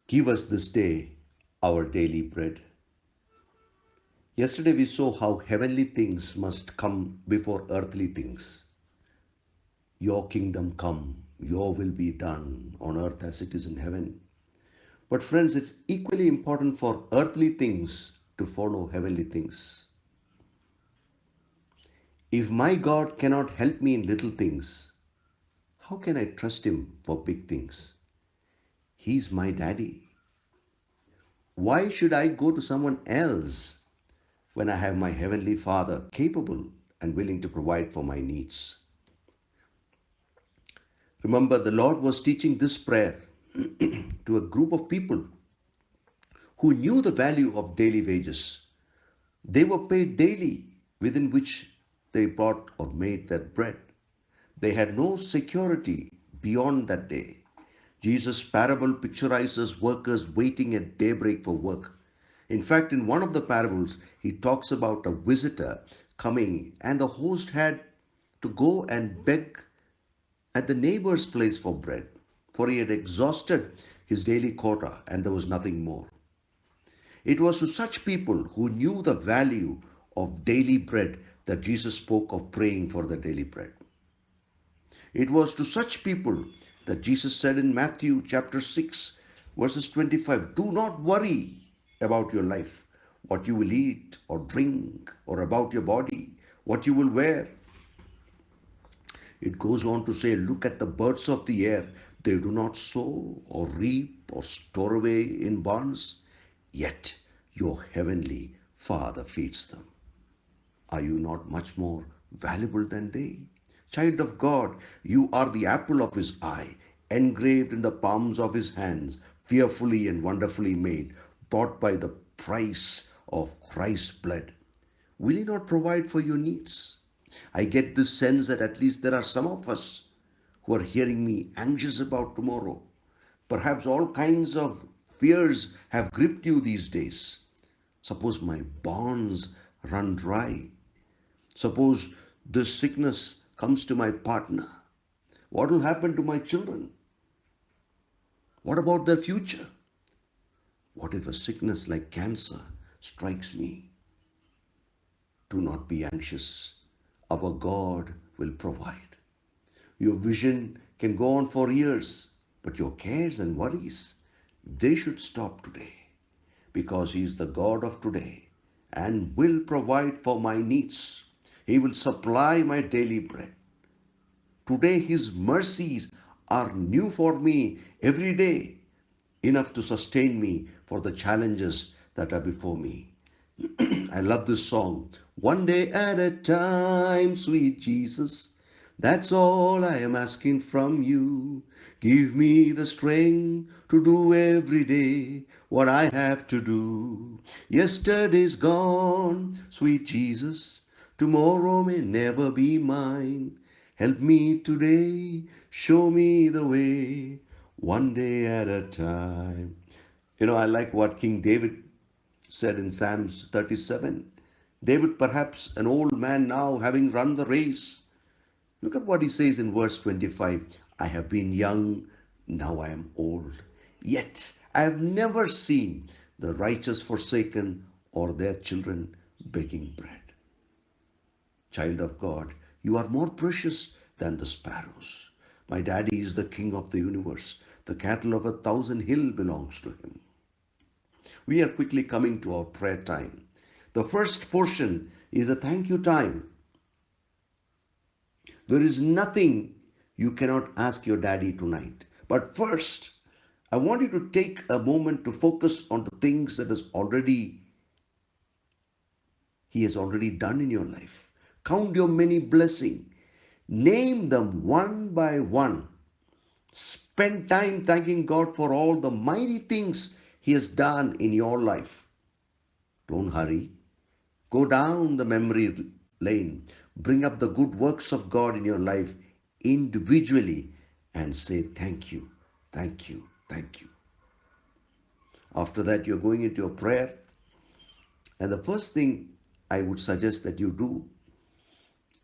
Give us this day our daily bread. Yesterday we saw how heavenly things must come before earthly things. Your kingdom come, your will be done on earth as it is in heaven. But friends, it's equally important for earthly things to follow heavenly things. If my God cannot help me in little things, how can I trust Him for big things? He's my daddy. Why should I go to someone else when I have my Heavenly Father capable and willing to provide for my needs? Remember, the Lord was teaching this prayer to a group of people who knew the value of daily wages. They were paid daily, within which they bought or made their bread. They had no security beyond that day. Jesus' parable picturizes workers waiting at daybreak for work. In fact, in one of the parables, he talks about a visitor coming, and the host had to go and beg at the neighbor's place for bread, for he had exhausted his daily quota and there was nothing more. It was to such people who knew the value of daily bread that Jesus spoke of praying for the daily bread. It was to such people that Jesus said in Matthew chapter 6, verses 25, do not worry about your life, what you will eat or drink, or about your body, what you will wear. It goes on to say, look at the birds of the air. They do not sow or reap or store away in barns, yet your heavenly Father feeds them. Are you not much more valuable than they? Child of God, you are the apple of His eye, engraved in the palms of His hands, fearfully and wonderfully made, bought by the price of Christ's blood. Will He not provide for your needs? I get this sense that at least there are some of us who are hearing me anxious about tomorrow. Perhaps all kinds of fears have gripped you these days. Suppose my bonds run dry. Suppose this sickness comes to my partner. What will happen to my children? What about their future? What if a sickness like cancer strikes me? Do not be anxious. Our God will provide. Your vision can go on for years, but your cares and worries, they should stop today because He is the God of today and will provide for my needs. He will supply my daily bread. Today, His mercies are new for me every day, enough to sustain me for the challenges that are before me. I love this song. One day at a time, sweet Jesus. That's all I am asking from you. Give me the strength to do every day what I have to do. Yesterday's gone, sweet Jesus. Tomorrow may never be mine. Help me today, show me the way, one day at a time. I like what King David said in Psalms 37. David, perhaps an old man now, having run the race. Look at what he says in verse 25. I have been young, now I am old. Yet I have never seen the righteous forsaken or their children begging bread. Child of God, you are more precious than the sparrows. My daddy is the king of the universe. The cattle of 1,000 hills belongs to him. We are quickly coming to our prayer time. The first portion is a thank you time. There is nothing you cannot ask your daddy tonight. But first, I want you to take a moment to focus on the things that he has already done in your life. Count your many blessings. Name them one by one. Spend time thanking God for all the mighty things He has done in your life. Don't hurry. Go down the memory lane. Bring up the good works of God in your life individually and say thank you, thank you, thank you. After that, you're going into a prayer. And the first thing I would suggest that you do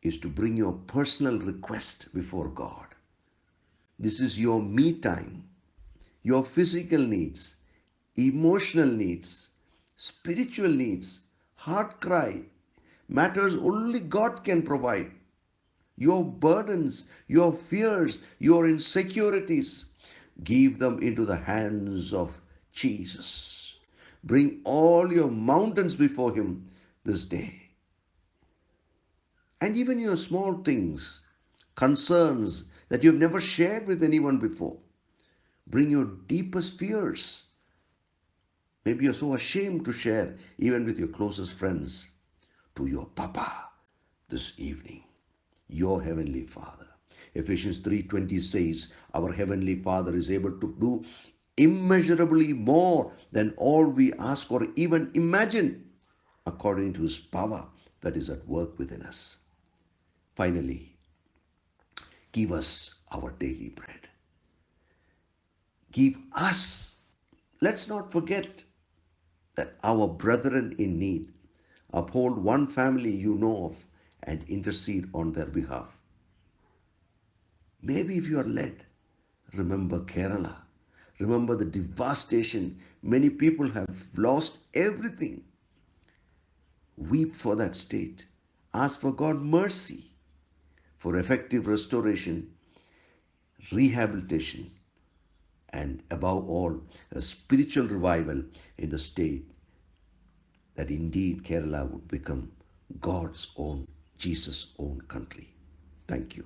is to bring your personal request before God. This is your me time, your physical needs, emotional needs, spiritual needs, heart cry, matters only God can provide. Your burdens, your fears, your insecurities, give them into the hands of Jesus. Bring all your mountains before Him this day. And even your small things, concerns that you've never shared with anyone before. Bring your deepest fears. Maybe you're so ashamed to share, even with your closest friends, to your Papa this evening, your Heavenly Father. Ephesians 3:20 says, our Heavenly Father is able to do immeasurably more than all we ask or even imagine, according to His power that is at work within us. Finally, give us our daily bread. Give us. Let's not forget that our brethren in need. Uphold one family you know of and intercede on their behalf. Maybe if you are led, remember Kerala. Remember the devastation. Many people have lost everything. Weep for that state. Ask for God mercy for effective restoration, rehabilitation, and above all, a spiritual revival in the state, that indeed Kerala would become God's own, Jesus' own country. Thank you.